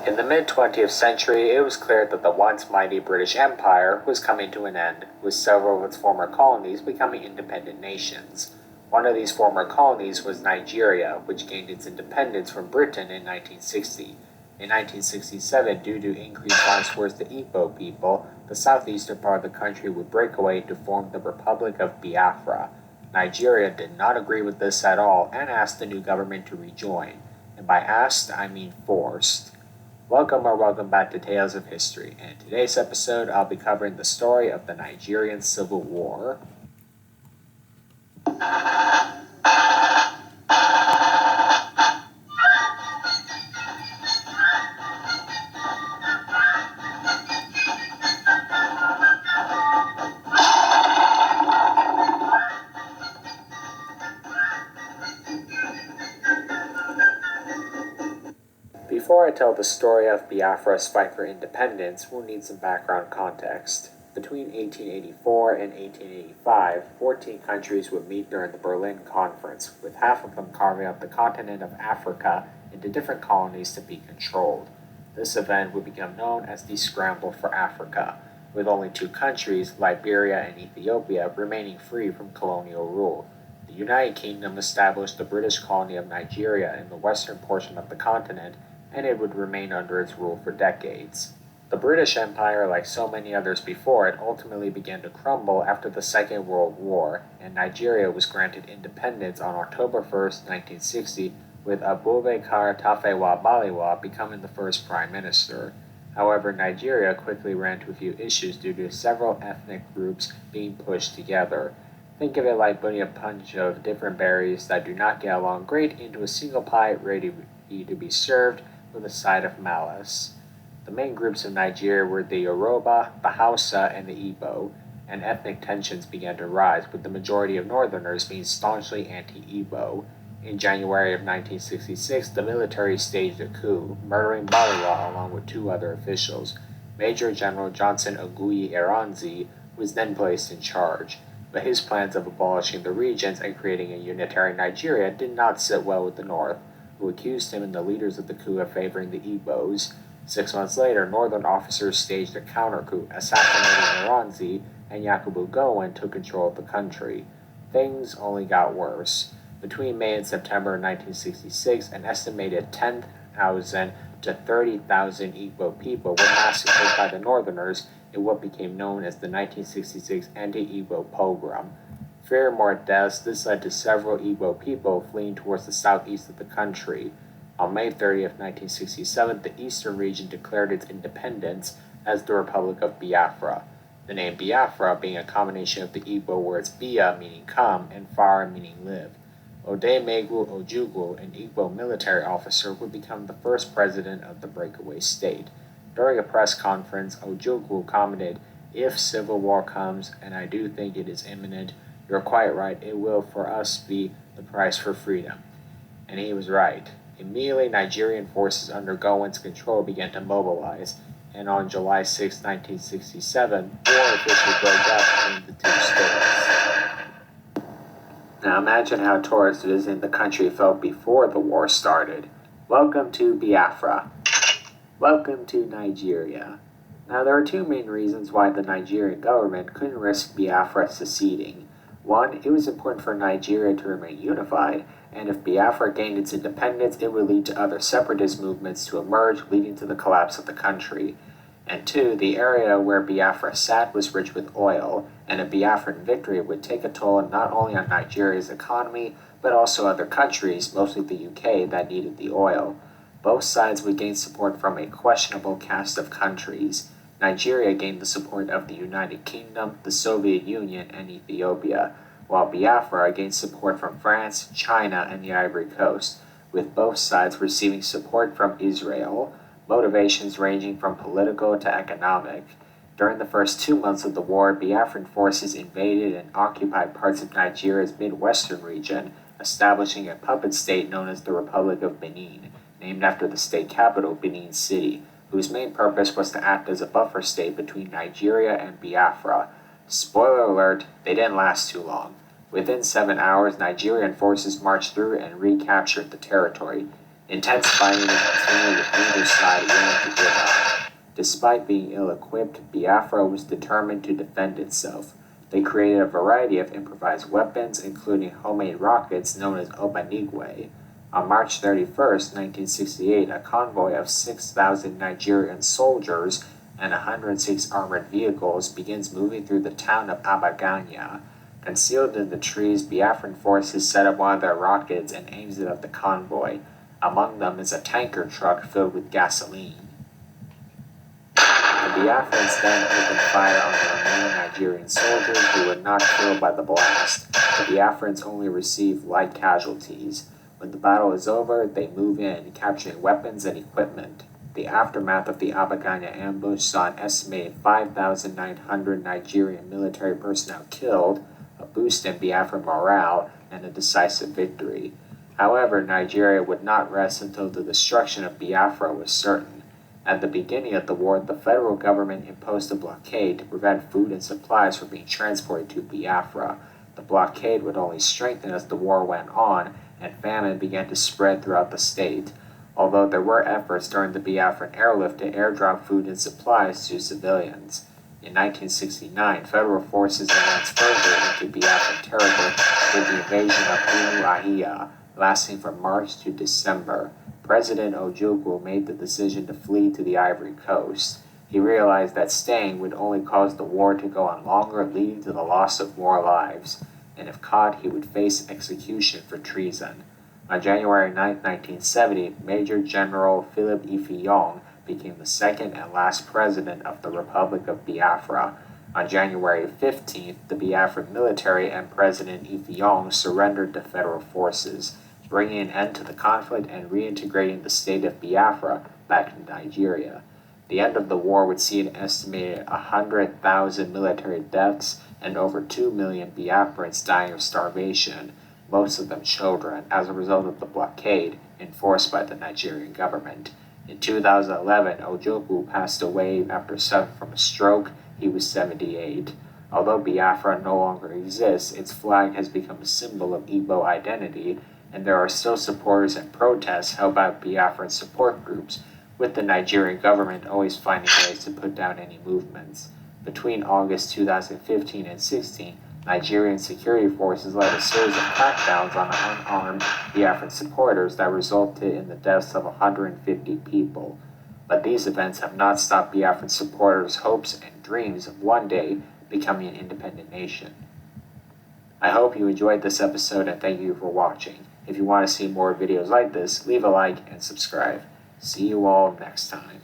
In the mid-20th century, it was clear that the once mighty British Empire was coming to an end, with several of its former colonies becoming independent nations. One of these former colonies was Nigeria, which gained its independence from Britain in 1960. In 1967, due to increased violence towards the Igbo people, the southeastern part of the country would break away to form the Republic of Biafra. Nigeria did not agree with this at all and asked the new government to rejoin. And by asked, I mean forced. Welcome back to Tales of History, and in today's episode I'll be covering the story of the Nigerian Civil War. Before I tell the story of Biafra's fight for independence, we'll need some background context. Between 1884 and 1885, 14 countries would meet during the Berlin Conference, with half of them carving up the continent of Africa into different colonies to be controlled. This event would become known as the Scramble for Africa, with only two countries, Liberia and Ethiopia, remaining free from colonial rule. The United Kingdom established the British colony of Nigeria in the western portion of the continent, and it would remain under its rule for decades. The British Empire, like so many others before it, ultimately began to crumble after the Second World War, and Nigeria was granted independence on October 1, 1960, with Abubakar Tafawa Balewa becoming the first prime minister. However, Nigeria quickly ran into a few issues due to several ethnic groups being pushed together. Think of it like putting a bunch of different berries that do not get along great into a single pie ready to be served with a side of malice. The main groups of Nigeria were the Yoruba, the Hausa, and the Igbo, and ethnic tensions began to rise, with the majority of northerners being staunchly anti-Igbo. In January of 1966, the military staged a coup, murdering Balewa along with two other officials. Major General Johnson Oguyi Ironsi was then placed in charge, but his plans of abolishing the regions and creating a unitary Nigeria did not sit well with the North, who accused him and the leaders of the coup of favoring the Igbos. 6 months later, northern officers staged a counter-coup, assassinating Ironsi, and Yakubu Gowon took control of the country. Things only got worse. Between May and September 1966, an estimated 10,000 to 30,000 Igbo people were massacred by the northerners in what became known as the 1966 anti-Igbo pogrom. Fear more deaths, this led to several Igbo people fleeing towards the southeast of the country. On May 30th, 1967, the eastern region declared its independence as the Republic of Biafra. The name Biafra being a combination of the Igbo words Bia, meaning come, and Fara, meaning live. Odemegwu Ojukwu, an Igbo military officer, would become the first president of the breakaway state. During a press conference, Ojukwu commented, "If civil war comes, and I do think it is imminent, you're quite right, it will for us be the price for freedom." And he was right. Immediately, Nigerian forces under Gowon's control began to mobilize, and on July 6, 1967, war officially broke out between the two states. Now imagine how tourists visiting the country felt before the war started. Welcome to Biafra. Welcome to Nigeria. Now there are two main reasons why the Nigerian government couldn't risk Biafra seceding. One, it was important for Nigeria to remain unified, and if Biafra gained its independence, it would lead to other separatist movements to emerge, leading to the collapse of the country. And two, the area where Biafra sat was rich with oil, and a Biafran victory would take a toll not only on Nigeria's economy, but also other countries, mostly the UK, that needed the oil. Both sides would gain support from a questionable cast of countries. Nigeria gained the support of the United Kingdom, the Soviet Union, and Ethiopia, while Biafra gained support from France, China, and the Ivory Coast, with both sides receiving support from Israel, motivations ranging from political to economic. During the first 2 months of the war, Biafran forces invaded and occupied parts of Nigeria's Midwestern region, establishing a puppet state known as the Republic of Benin, named after the state capital, Benin City, whose main purpose was to act as a buffer state between Nigeria and Biafra. Spoiler alert, they didn't last too long. Within 7 hours, Nigerian forces marched through and recaptured the territory. Intense fighting continued with neither side willing to give up. Despite being ill-equipped, Biafra was determined to defend itself. They created a variety of improvised weapons, including homemade rockets known as obanigwe. On March 31st, 1968, a convoy of 6,000 Nigerian soldiers and 106 armored vehicles begins moving through the town of Abaganya. Concealed in the trees, Biafran forces set up one of their rockets and aims it at the convoy. Among them is a tanker truck filled with gasoline. The Biafrans then opened fire on the remaining Nigerian soldiers who were not killed by the blast. The Biafrans only received light casualties. When the battle is over, they move in, capturing weapons and equipment. The aftermath of the Abaganya ambush saw an estimated 5,900 Nigerian military personnel killed, a boost in Biafran morale, and a decisive victory. However, Nigeria would not rest until the destruction of Biafra was certain. At the beginning of the war, the federal government imposed a blockade to prevent food and supplies from being transported to Biafra. The blockade would only strengthen as the war went on, and famine began to spread throughout the state. Although there were efforts during the Biafran airlift to airdrop food and supplies to civilians. In 1969, federal forces advanced further into Biafran territory with the invasion of Umuahia, lasting from March to December. President Ojukwu made the decision to flee to the Ivory Coast. He realized that staying would only cause the war to go on longer, leading to the loss of more lives, and if caught, he would face execution for treason. On January 9, 1970, Major General Philip Ifeanyi became the second and last president of the Republic of Biafra. On January 15th, the Biafran military and President Ifeanyi surrendered to federal forces, bringing an end to the conflict and reintegrating the state of Biafra back to Nigeria. The end of the war would see an estimated 100,000 military deaths and over 2 million Biafrans dying of starvation, most of them children, as a result of the blockade enforced by the Nigerian government. In 2011, Ojukwu passed away after suffering from a stroke. He was 78. Although Biafra no longer exists, its flag has become a symbol of Igbo identity, and there are still supporters and protests held by Biafran support groups, with the Nigerian government always finding ways to put down any movements. Between August 2015 and 16, Nigerian security forces led a series of crackdowns on unarmed Biafran supporters that resulted in the deaths of 150 people. But these events have not stopped Biafran supporters' hopes and dreams of one day becoming an independent nation. I hope you enjoyed this episode and thank you for watching. If you want to see more videos like this, leave a like and subscribe. See you all next time.